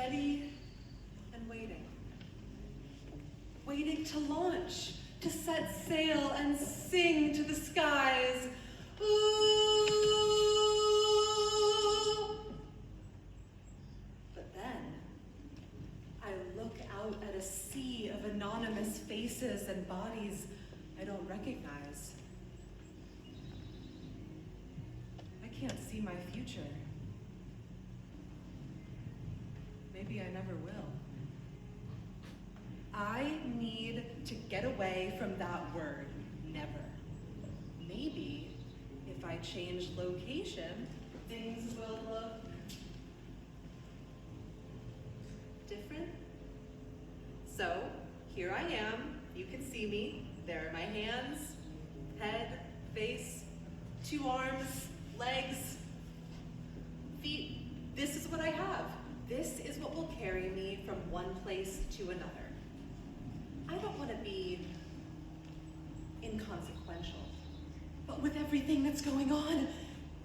ready and waiting. Waiting to launch, to set sail and sing to the skies. Ooh! But then, I look out at a sea of anonymous faces and bodies I don't recognize. I can't see my future. Maybe I never will. I need to get away from that word, never. Maybe if I change location, things will look different. So, here I am. You can see me. There are my hands, head, face, 2 arms, legs, feet. This is what I have. This is what will carry me from one place to another. I don't want to be inconsequential, but with everything that's going on,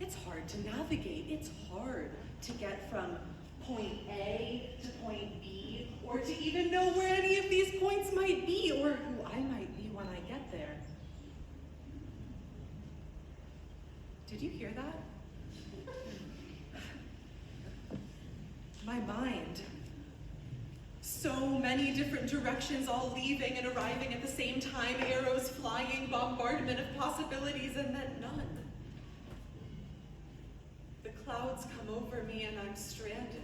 it's hard to navigate. It's hard to get from point A to point B, or to even know where any of these points might be, or who I might be when I get there. Did you hear that? My mind. So many different directions, all leaving and arriving at the same time, arrows flying, bombardment of possibilities, and then none. The clouds come over me and I'm stranded.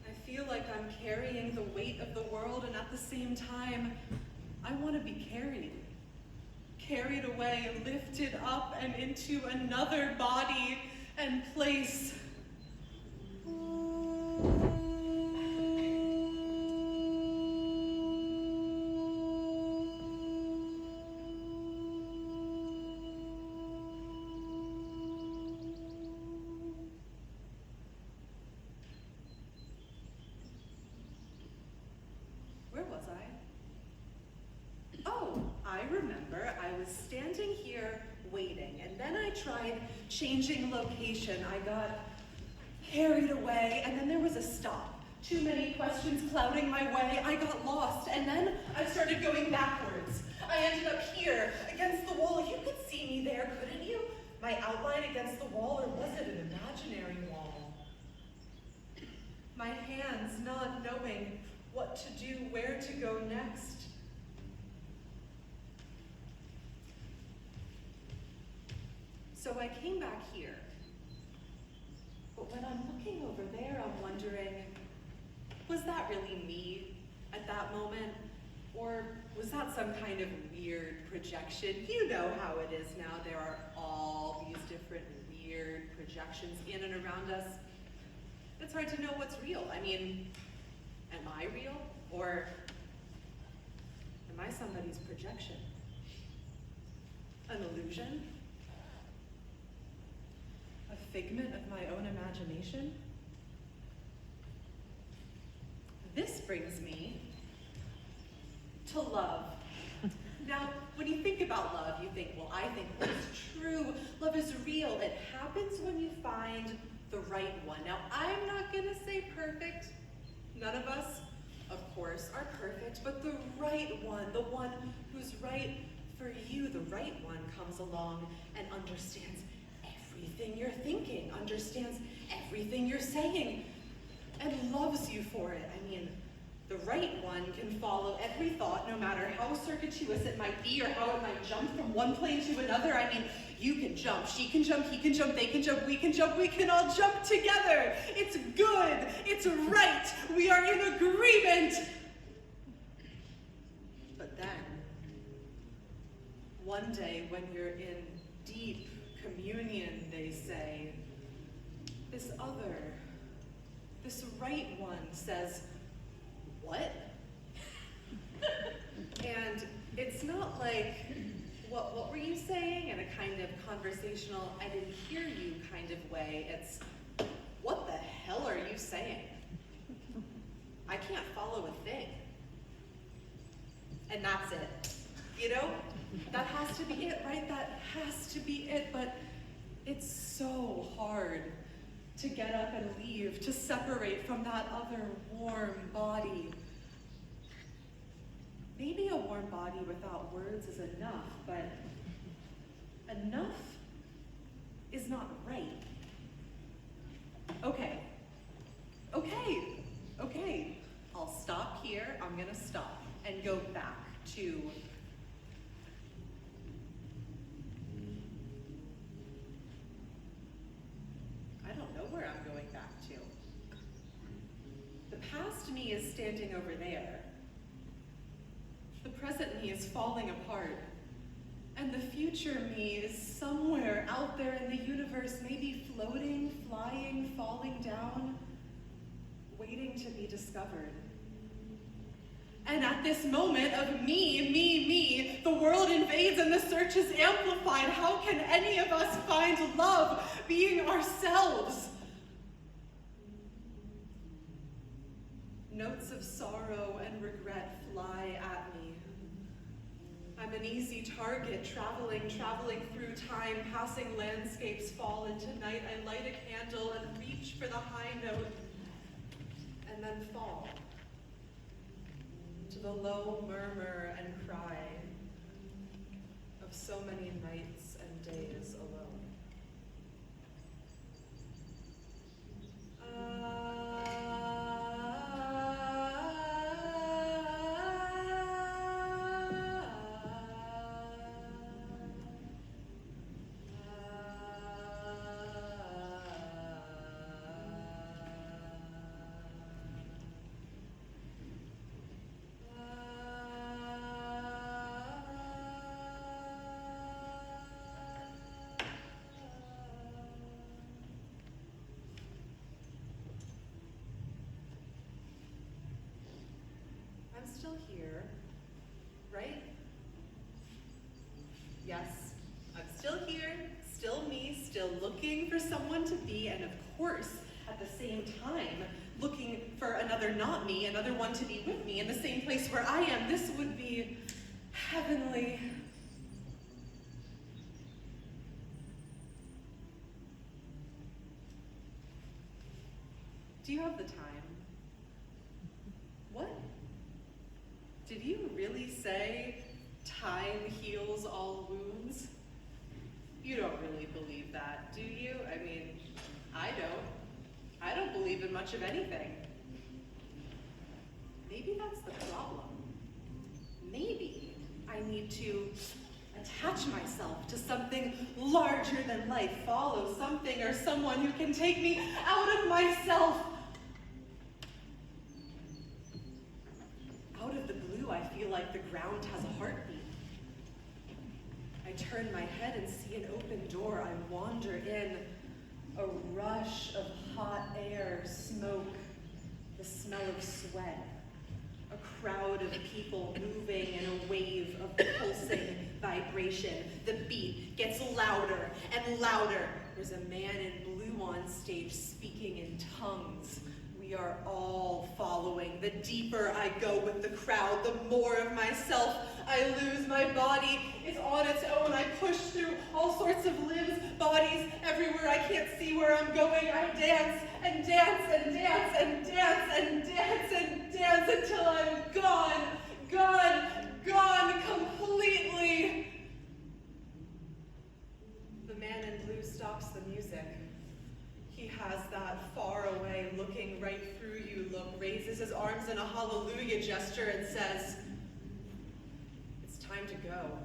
I feel like I'm carrying the weight of the world, and at the same time, I want to be carried away, lifted up and into another body and place. Where was I? Oh, I remember. I was standing here waiting, and then I tried changing location. I got carried away, and then there was a stop. Too many questions clouding my way. I got lost, and then I started going backwards. I ended up here, against the wall. You could see me there, couldn't you? My outline against the wall, or was it an imaginary wall? My hands not knowing what to do, where to go next. So I came back here. But when I'm looking over there, I'm wondering, was that really me at that moment? Or was that some kind of weird projection? You know how it is now. There are all these different weird projections in and around us. It's hard to know what's real. I mean, am I real? Or am I somebody's projection? An illusion? A figment of my own imagination? This brings me to love. Now, when you think about love, you think, well, I think love is true. Love is real. It happens when you find the right one. Now, I'm not gonna say perfect. None of us, of course, are perfect, but the right one, the one who's right for you, the right one comes along and understands everything you're thinking, understands everything you're saying, and loves you for it. I mean, the right one can follow every thought, no matter how circuitous it might be or how it might jump from one plane to another. I mean, you can jump, she can jump, he can jump, they can jump, we can all jump together. It's good, it's right, we are in agreement. But then, one day when you're in deep communion, they say, this right one says, what? And it's not like, what were you saying, in a kind of conversational, I didn't hear you kind of way. It's, what the hell are you saying? I can't follow a thing. And that's it. You know? That has to be it, right? That has to be it, but it's so hard to get up and leave, to separate from that other warm body. Maybe a warm body without words is enough, but enough is not right. Okay. I'll stop here. I'm gonna stop and go back to I don't know where I'm going back to. The past me is standing over there. The present me is falling apart. And the future me is somewhere out there in the universe, maybe floating, flying, falling down, waiting to be discovered. And at this moment of me, the world invades and the search is amplified. How can any of us find love being ourselves? Notes of sorrow and regret fly at me. I'm an easy target, traveling through time, passing landscapes fall into night. I light a candle and reach for the high note, and then fall to the low murmur and cry of so many nights and days alone. Still here, right? Yes, I'm still here, still me, still looking for someone to be, and of course, at the same time, looking for another not me, another one to be with me in the same place where I am. This would be heavenly. Do you have the time? What? Did you really say time heals all wounds? You don't really believe that, do you? I mean, I don't. I don't believe in much of anything. Maybe that's the problem. Maybe I need to attach myself to something larger than life, follow something or someone who can take me out of myself. Out of the blue, I feel like the ground has a heartbeat. I turn my head and see an open door. I wander in, a rush of hot air, smoke, the smell of sweat, a crowd of people moving in a wave of pulsing vibration. The beat gets louder and louder. There's a man in blue on stage speaking in tongues. We are all following. The deeper I go with the crowd, the more of myself I lose. My body is on its own. I push through all sorts of limbs, bodies, everywhere. I can't see where I'm going. I dance and dance and dance and dance and dance and dance until I'm gone, gone completely. The man in blue stops the music. He has that far away, looking right through you look, raises his arms in a hallelujah gesture and says, "It's time to go.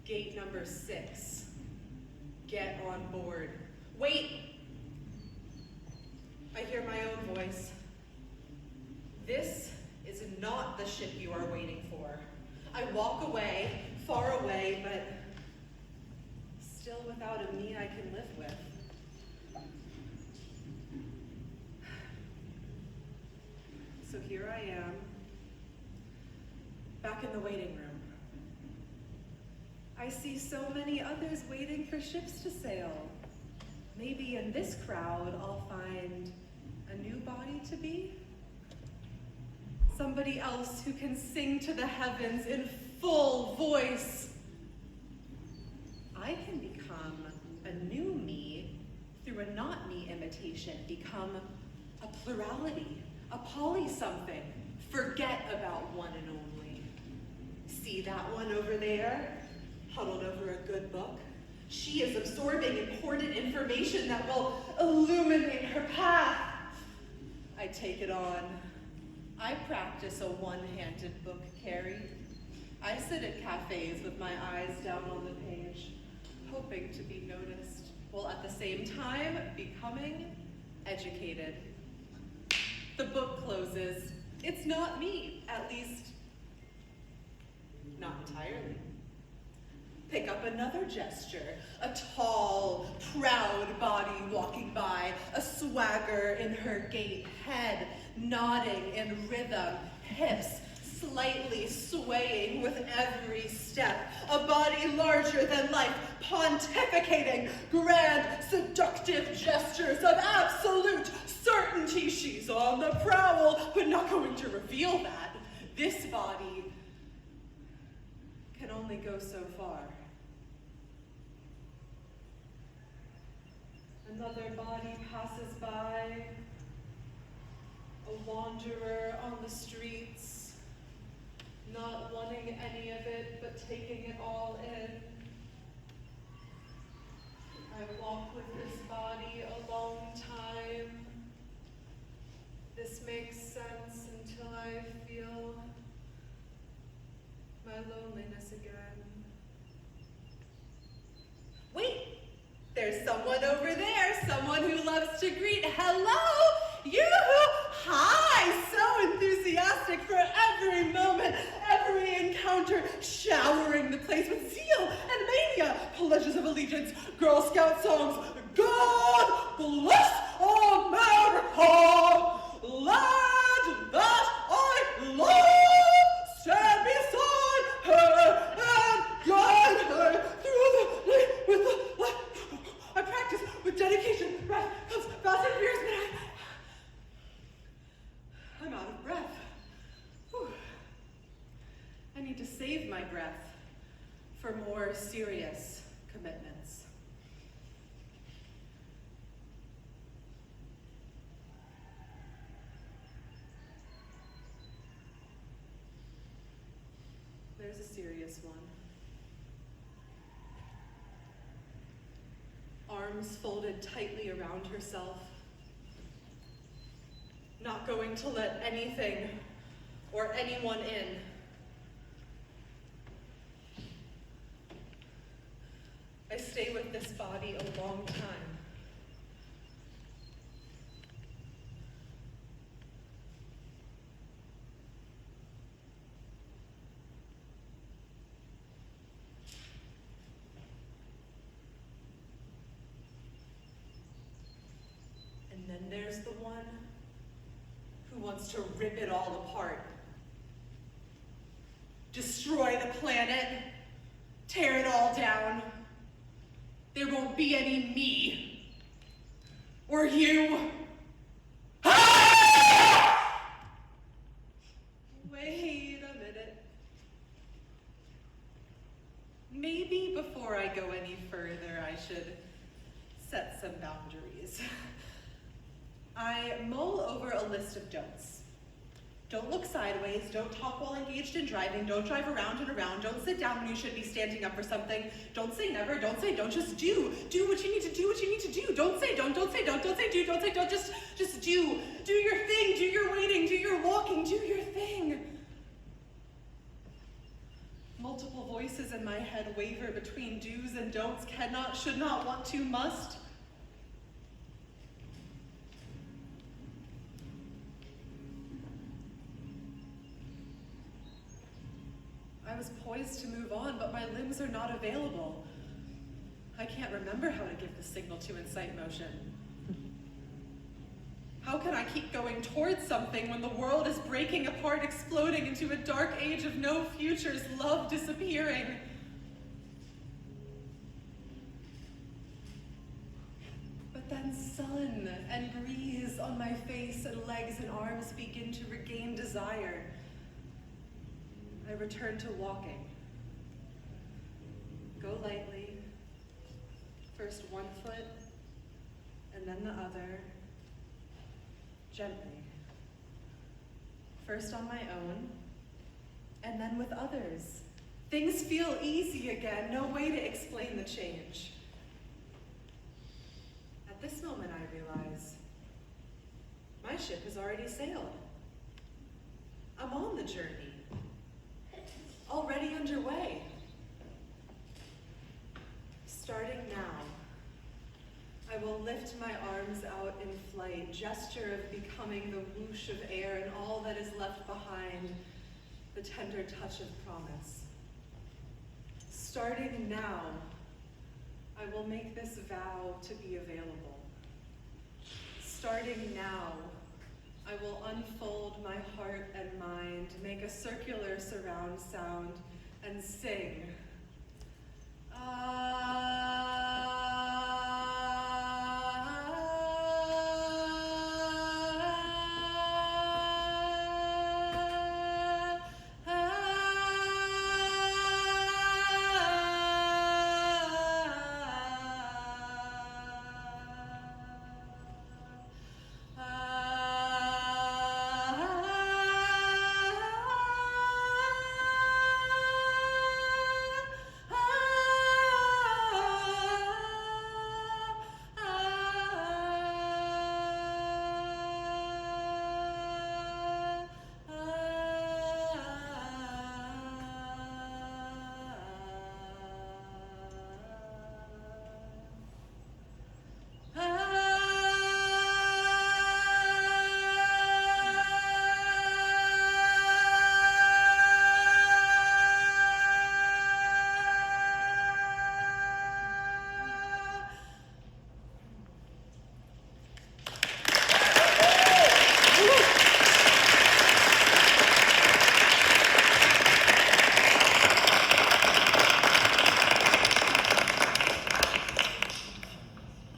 Gate number 6. Get on board." Wait! I hear my own voice. "This is not the ship you are waiting for." I walk away, far away, but still without a me I can live with. So here I am, back in the waiting room. I see so many others waiting for ships to sail. Maybe in this crowd I'll find a new body to be. Somebody else who can sing to the heavens in full voice. I can become a new me through a not-me imitation become a plurality, a poly-something. Forget about one and only. See that one over there, huddled over a good book? She is absorbing important information that will illuminate her path. I take it on. I practice a one-handed book carry. I sit at cafes with my eyes down on the page, hoping to be noticed, while at the same time becoming educated. The book closes. It's not me, at least, not entirely. Pick up another gesture, a tall, proud body walking by, a swagger in her gait, head nodding in rhythm, hips slightly swaying with every step, a body larger than life, pontificating grand, seductive gestures of absolute certainty. She's on the prowl, but not going to reveal that. This body can only go so far. Another body passes by, a wanderer on the streets, not wanting any of it, but taking it all in. I walk with this body a long time. This makes sense until I feel my loneliness again. Wait! There's someone over there, someone who loves to greet. Hello, you! Hi! So enthusiastic for every moment, every encounter, showering the place with zeal and mania, pledges of allegiance, Girl Scout songs. God bless America! Land that I love! Stand beside her and guide her through the night with the light. I practice with dedication. Breath comes fast and fierce, but I'm out of breath. Whew. I need to save my breath for more serious commitments. There's a serious one. Arms folded tightly around herself, not going to let anything or anyone in. I stay with this body a long time. And then there's the one who wants to rip it all apart. Destroy the planet, tear it all down. There won't be any me or you. Ah! Wait a minute. Maybe before I go any further, I should set some boundaries. I mull over a list of don'ts. Don't look sideways, don't talk while engaged in driving, don't drive around and around, don't sit down when you should be standing up for something, don't say never, don't say don't, just do. Do what you need to do, what you need to do. Don't say don't say don't say do, don't say don't, just do. Do your thing, do your waiting, do your walking, do your thing. Multiple voices in my head waver between do's and don'ts, cannot, should not, want to, must. I was poised to move on, but my limbs are not available. I can't remember how to give the signal to incite motion. How can I keep going towards something when the world is breaking apart, exploding into a dark age of no futures, love disappearing? But then sun and breeze on my face and legs and arms begin to regain desire. I return to walking. Go lightly, first one foot, and then the other, gently. First on my own, and then with others. Things feel easy again, no way to explain the change. At this moment I realize, my ship has already sailed. I'm on the journey, already underway. Starting now, I will lift my arms out in flight, gesture of becoming the whoosh of air and all that is left behind, the tender touch of promise. Starting now, I will make this vow to be available. Starting now, I will unfold my heart and mind, make a circular surround sound, and sing.